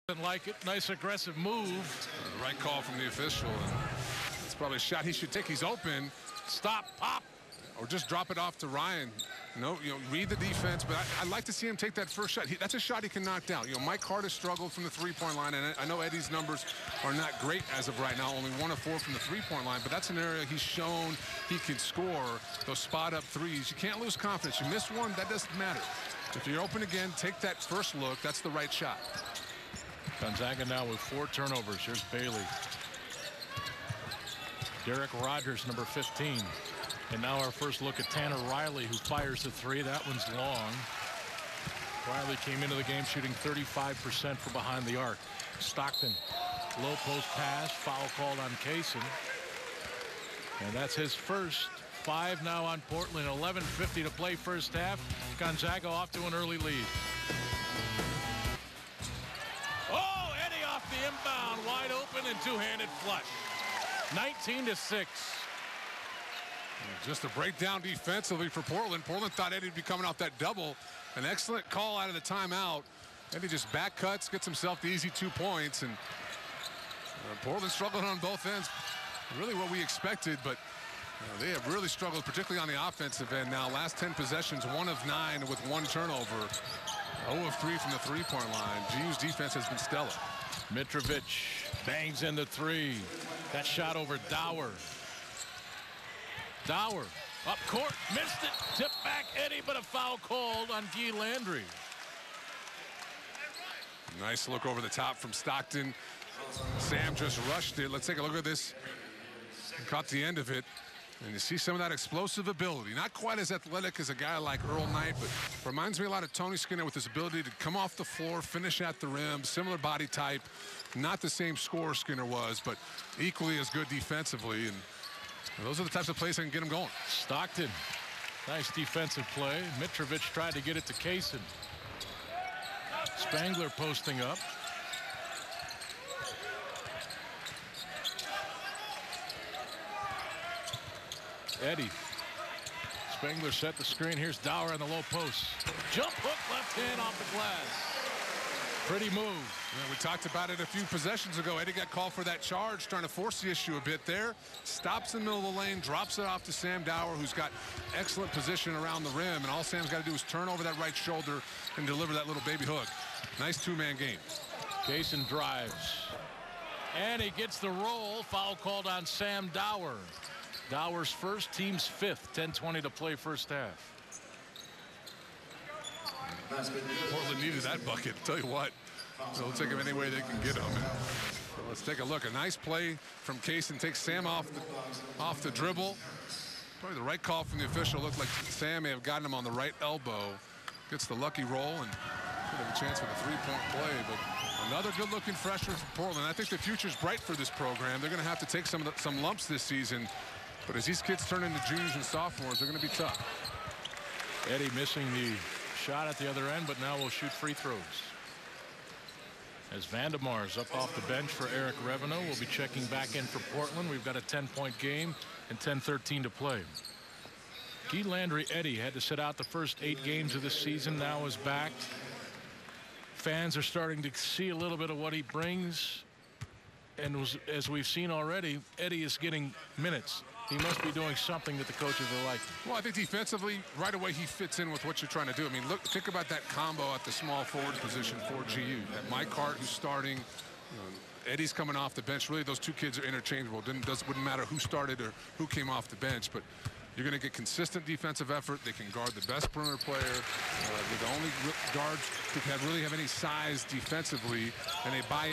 Didn't like it. Nice aggressive move. The right call from the official. And it's probably a shot he should take. He's open. Stop, pop, or just drop it off to Ryan. No, read the defense, but I'd like to see him take that first shot. That's a shot he can knock down. Mike Hart has struggled from the three-point line, and I know Eddie's numbers are not great as of right now, only 1 of 4 from the three-point line, but that's an area he's shown he can score those spot-up threes. You can't lose confidence. You miss one, that doesn't matter. If you're open again, take that first look. That's the right shot. Gonzaga now with 4 turnovers. Here's Bailey. Derek Rogers, number 15. And now our first look at Tanner Riley, who fires the 3. That one's long. Riley came into the game shooting 35% from behind the arc. Stockton, low post pass, foul called on Kaysen. And that's his first. 5 now on Portland. 11:50 to play first half. Gonzaga off to an early lead. Oh, Eddie off the inbound, wide open and two-handed flush. 19-6. Just a breakdown defensively for Portland. Portland thought Eddie would be coming off that double. An excellent call out of the timeout. Eddie just back cuts, gets himself the easy 2 points, and Portland struggling on both ends. Really what we expected, but they have really struggled, particularly on the offensive end now. Last 10 possessions, 1 of 9 with 1 turnover. 0 of 3 from the three-point line. GU's defense has been stellar. Mitrovic bangs in the 3. That shot over Dower. Dower up court, missed it, tipped back Eddie, but a foul called on Guy Landry. Nice look over the top from Stockton. Sam just rushed it. Let's take a look at this. Caught the end of it. And you see some of that explosive ability. Not quite as athletic as a guy like Earl Knight, but reminds me a lot of Tony Skinner with his ability to come off the floor, finish at the rim, similar body type. Not the same scorer Skinner was, but equally as good defensively. And those are the types of plays that can get him going. Stockton, nice defensive play. Mitrovic tried to get it to Kaysen. Spangler posting up. Eddie. Spangler set the screen. Here's Dower on the low post. Jump hook, left hand off the glass. Pretty move. Yeah, we talked about it a few possessions ago. Eddie got called for that charge, trying to force the issue a bit there. Stops in the middle of the lane, drops it off to Sam Dower, who's got excellent position around the rim. And all Sam's got to do is turn over that right shoulder and deliver that little baby hook. Nice two-man game. Kaysen drives. And he gets the roll. Foul called on Sam Dower. Dower's first, team's 5th. 10:20 to play first half. Portland needed that bucket, tell you what. So they'll take him any way they can get him. So let's take a look. A nice play from Kaysen. Takes Sam off the dribble. Probably the right call from the official. Looked like Sam may have gotten him on the right elbow. Gets the lucky roll and could have a chance for the 3-point play. But another good-looking freshman from Portland. I think the future's bright for this program. They're going to have to take some lumps this season. But as these kids turn into juniors and sophomores, they're going to be tough. Eddie missing the shot at the other end, but now will shoot free throws. As Vandemar's up off the bench for Eric Revenue, will be checking back in for Portland. We've got a 10-point game and 10:13 to play. Guy Landry, Eddie, had to sit out the first 8 games of this season. Now is back. Fans are starting to see a little bit of what he brings. And as we've seen already, Eddie is getting minutes. He must be doing something that the coaches are liking. Well, I think defensively, right away, he fits in with what you're trying to do. I mean, think about that combo at the small forward position for GU. That Mike Hart, who's starting, Eddie's coming off the bench. Really, those 2 kids are interchangeable. Wouldn't matter who started or who came off the bench, but you're going to get consistent defensive effort. They can guard the best perimeter player. They're the only guards who can really have any size defensively, and they buy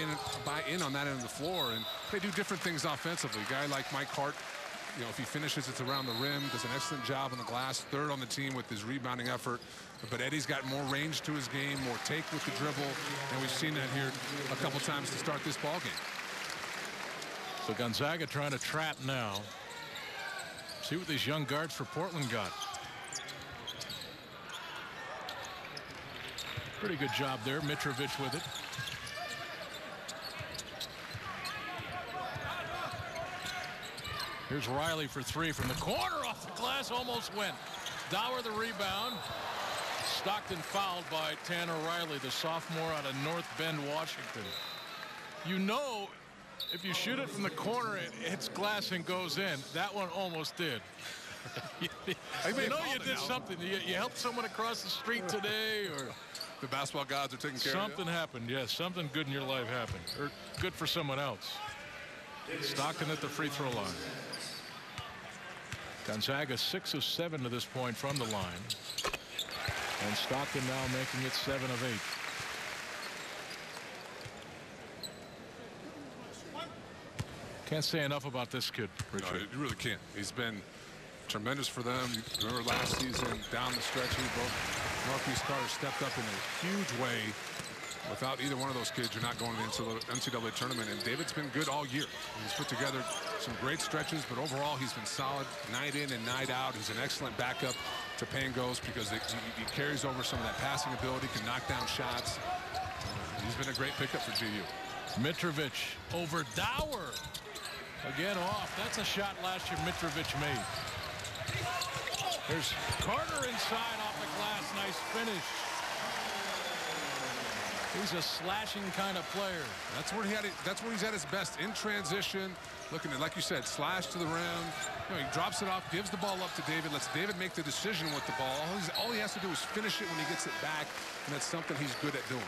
in on that end of the floor, and they do different things offensively. A guy like Mike Hart, if he finishes, it's around the rim, does an excellent job on the glass, 3rd on the team with his rebounding effort. But Eddie's got more range to his game, more take with the dribble, and we've seen that here a couple times to start this ball game. So Gonzaga trying to trap now. See what these young guards for Portland got. Pretty good job there. Mitrovic with it. Here's Riley for 3 from the corner off the glass. Almost went. Dower the rebound. Stockton fouled by Tanner Riley, the sophomore out of North Bend, Washington. You know, if you shoot it from the corner, it hits glass and goes in. That one almost did. You know you did something. You helped someone across the street today, or the basketball gods are taking care of you. Something happened, yes. Something good in your life happened, or good for someone else. Stockton at the free throw line. Gonzaga 6 of 7 to this point from the line. And Stockton now making it 7 of 8. Can't say enough about this kid, Richard. No, you really can't. He's been tremendous for them. You remember last season, down the stretch, both Northeast Carter stepped up in a huge way. Without either one of those kids, you're not going to the NCAA tournament. And David's been good all year. He's put together some great stretches, but overall he's been solid night in and night out. He's an excellent backup to Pangos because he carries over some of that passing ability, can knock down shots. He's been a great pickup for GU. Mitrovic over Dower. Again off. That's a shot last year Mitrovic made. There's Carter inside off the glass. Nice finish. He's a slashing kind of player. That's where he's at his best, in transition, looking at, like you said, slash to the rim. You know, he drops it off, gives the ball up to David, lets David make the decision with the ball. All he has to do is finish it when he gets it back, and that's something he's good at doing.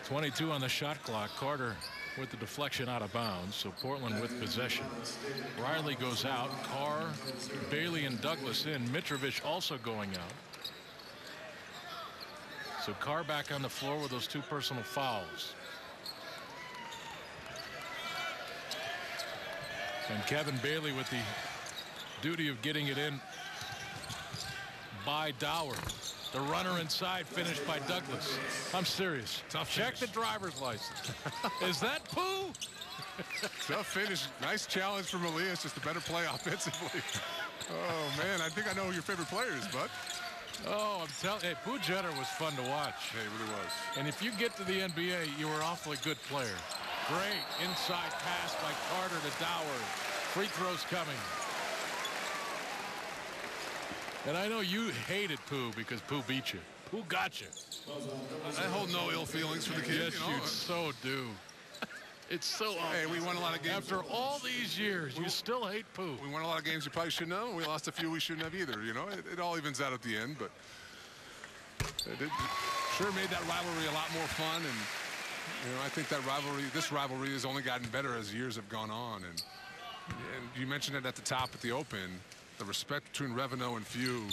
22 on the shot clock. Carter with the deflection out of bounds, so Portland with possession. Riley goes out. Carr, Bailey, and Douglas in. Mitrovic also going out. So Carr back on the floor with those 2 personal fouls. And Kevin Bailey with the duty of getting it in by Dower. The runner inside finished by Douglas. I'm serious. Tough Check finish. the driver's license. Is that poo? Tough finish. Nice challenge from Elias. Just a better play offensively. Oh, man. I think I know who your favorite player is, bud. Oh, I'm telling you, Pooh Jenner was fun to watch. Yeah, he really was. And if you get to the NBA, you were an awfully good player. Great inside pass by Carter to Dower. Free throws coming. And I know you hated Pooh because Pooh beat you. Pooh got you. I hold no ill feelings for the kid. Yes, you so do. It's so awful. Hey, we won a lot of games. After all these years, you still hate Pooh. We won a lot of games you probably shouldn't have. We lost a few we shouldn't have either. You know, it all evens out at the end, but it sure made that rivalry a lot more fun. And you know, I think that this rivalry has only gotten better as years have gone on. And you mentioned it at the top at the Open. The respect between Reveno and Few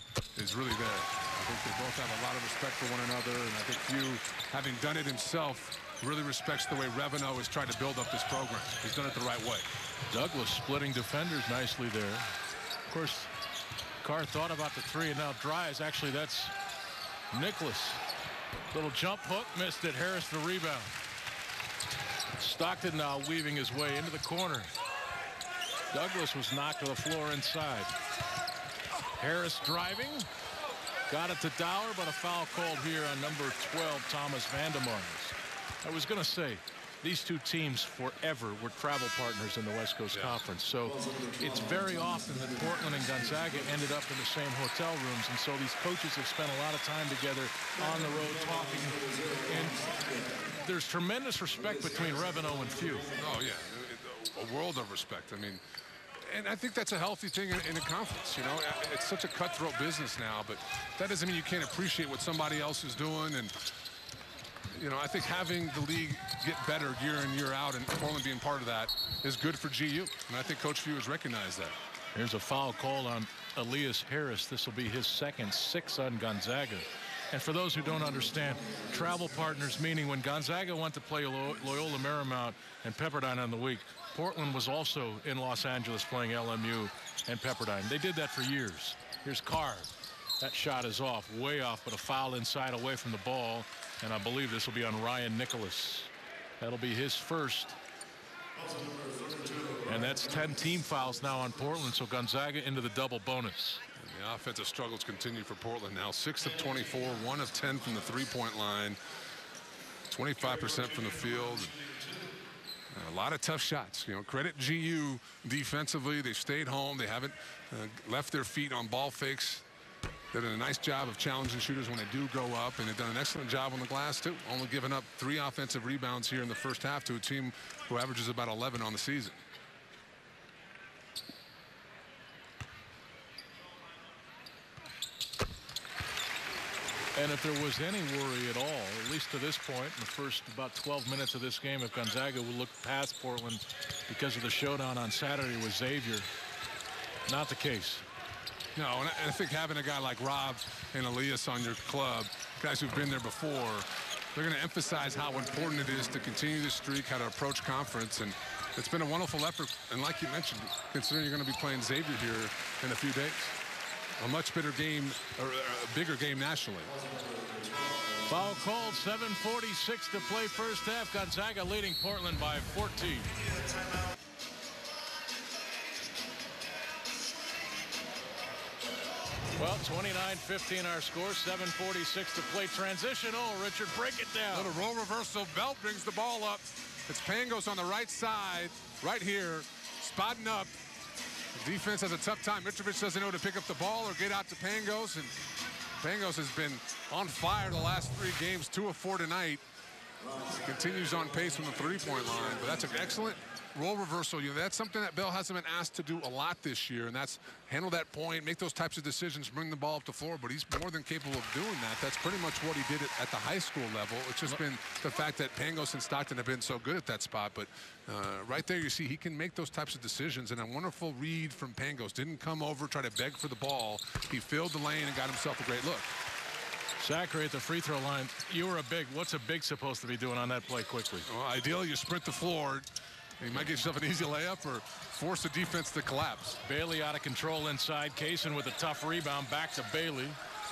is really there. I think they both have a lot of respect for one another, and I think Few, having done it himself, really respects the way Reveno has tried to build up this program. He's done it the right way. Douglas splitting defenders nicely there. Of course, Carr thought about the 3 and now dries. Actually, that's Nicholas. Little jump hook, missed it. Harris the rebound. Stockton now weaving his way into the corner. Douglas was knocked to the floor inside. Harris driving. Got it to Dower, but a foul called here on number 12, Thomas Vandemars. I was going to say, these two teams forever were travel partners in the West Coast Conference. So it's very often that Portland and Gonzaga ended up in the same hotel rooms. And so these coaches have spent a lot of time together on the road talking. And there's tremendous respect between Reveno and Few. Oh, yeah. A world of respect. I mean, and I think that's a healthy thing in a conference. You know, it's such a cutthroat business now, but that doesn't mean you can't appreciate what somebody else is doing. And you know, I think having the league get better year in, year out, and Portland being part of that is good for GU. And I think Coach Few has recognized that. Here's a foul call on Elias Harris. This will be his second, 6 on Gonzaga. And for those who don't understand, travel partners, meaning when Gonzaga went to play Loyola Marymount and Pepperdine on the week, Portland was also in Los Angeles playing LMU and Pepperdine. They did that for years. Here's Carr. That shot is off, way off, but a foul inside away from the ball. And I believe this will be on Ryan Nicholas. That'll be his first. And that's 10 team fouls now on Portland, so Gonzaga into the double bonus. And the offensive struggles continue for Portland now. 6 of 24, 1 of 10 from the three-point line, 25% from the field. A lot of tough shots. You know, credit GU defensively. They've stayed home. They haven't left their feet on ball fakes. They've done a nice job of challenging shooters when they do go up, and they've done an excellent job on the glass, too. Only giving up 3 offensive rebounds here in the first half to a team who averages about 11 on the season. And if there was any worry at all, at least to this point, in the first about 12 minutes of this game, if Gonzaga would look past Portland because of the showdown on Saturday with Xavier, not the case. No, and I think having a guy like Rob and Elias on your club, guys who've been there before, they're going to emphasize how important it is to continue the streak, how to approach conference, and it's been a wonderful effort. And like you mentioned, considering you're going to be playing Xavier here in a few days, a much better game, or a bigger game nationally. Foul called, 7:46 to play first half. Gonzaga leading Portland by 14. Well, 29-15 our score, 7:46 to play. Transition. Oh, Richard, break it down. Little roll reversal. Belt brings the ball up. It's Pangos on the right side, right here, spotting up. The defense has a tough time. Mitrovic doesn't know to pick up the ball or get out to Pangos, and Pangos has been on fire the last 3 games, 2 of 4 tonight. He continues on pace from the three-point line, but that's an excellent roll reversal. That's something that Bell hasn't been asked to do a lot this year, and that's handle that point, make those types of decisions, bring the ball up the floor, but he's more than capable of doing that. That's pretty much what he did at the high school level. It's just been the fact that Pangos and Stockton have been so good at that spot, but right there you see he can make those types of decisions, and a wonderful read from Pangos. Didn't come over, try to beg for the ball. He filled the lane and got himself a great look. Zachary at the free throw line. You were a big. What's a big supposed to be doing on that play quickly? Well, ideally, you sprint the floor. You might get yourself an easy layup or force the defense to collapse. Bailey out of control inside. Kaysen with a tough rebound. Back to Bailey.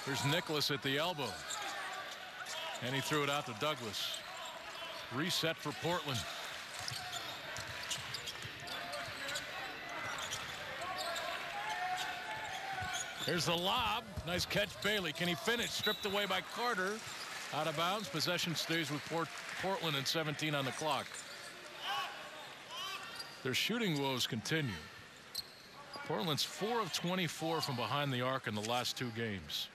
There's Nicholas at the elbow. And he threw it out to Douglas. Reset for Portland. Here's the lob. Nice catch, Bailey. Can he finish? Stripped away by Carter. Out of bounds. Possession stays with Portland and 17 on the clock. Their shooting woes continue. Portland's 4 of 24 from behind the arc in the last 2 games.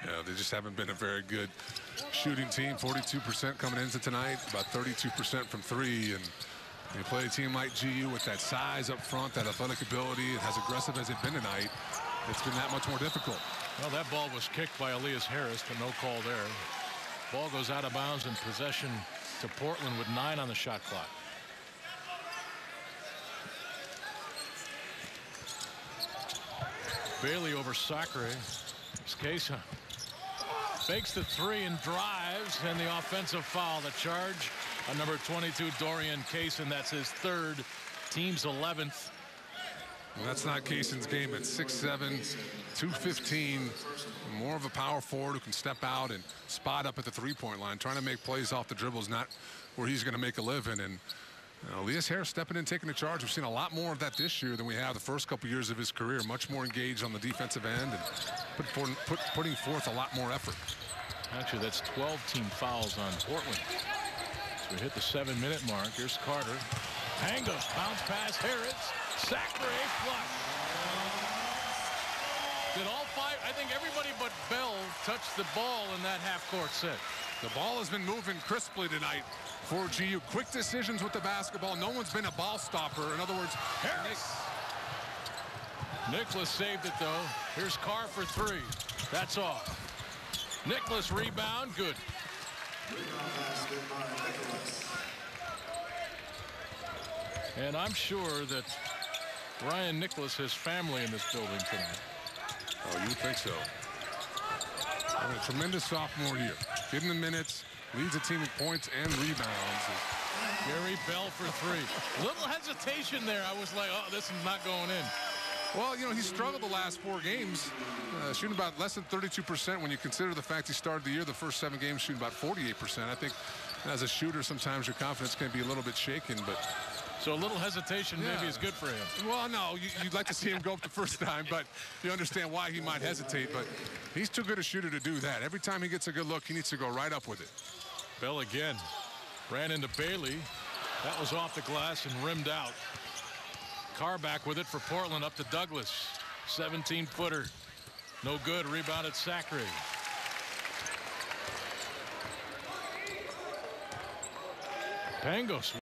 Yeah, they just haven't been a very good shooting team. 42% coming into tonight, about 32% from 3. And you play a team like GU with that size up front, that athletic ability, and as aggressive as it's been tonight, it's been that much more difficult. Well, that ball was kicked by Elias Harris, but no call there. Ball goes out of bounds in possession to Portland with 9 on the shot clock. Bailey over Sacre. It's Kaysen. Fakes the 3 and drives, and the offensive foul. The charge on number 22, Dorian Kaysen. That's his 3rd, team's 11th. Well, that's not Kaysen's game. At 6'7", 215. More of a power forward who can step out and spot up at the three-point line. Trying to make plays off the dribble is not where he's going to make a living. And Elias Harris stepping in, taking the charge. We've seen a lot more of that this year than we have the first couple years of his career. Much more engaged on the defensive end and putting forth a lot more effort. Actually, that's 12 team fouls on Portland. So we hit the 7-minute mark. Here's Carter. Pangos, bounce pass, Harris. Sacre, flush. Did all 5, I think everybody but Bell touched the ball in that half-court set. The ball has been moving crisply tonight for GU. Quick decisions with the basketball. No one's been a ball stopper. In other words, Harris. Nicholas saved it, though. Here's Carr for 3. That's off. Nicholas rebound. Good. And I'm sure that Ryan Nicholas has family in this building tonight. Oh, you would think so. And a tremendous sophomore year. Getting the minutes, leads the team in points and rebounds. Gary Bell for 3. Little hesitation there. I was like, oh, this is not going in. Well, you know, he struggled the last 4 games, shooting about less than 32% when you consider the fact he started the year, the first 7 games, shooting about 48%. I think as a shooter, sometimes your confidence can be a little bit shaken, but... So a little hesitation maybe is good for him. Well, no, you'd like to see him go up the first time, but you understand why he might hesitate. But he's too good a shooter to do that. Every time he gets a good look, he needs to go right up with it. Bell again. Ran into Bailey. That was off the glass and rimmed out. Carr back with it for Portland up to Douglas. 17-footer. No good. Rebound at Sacre. Pangos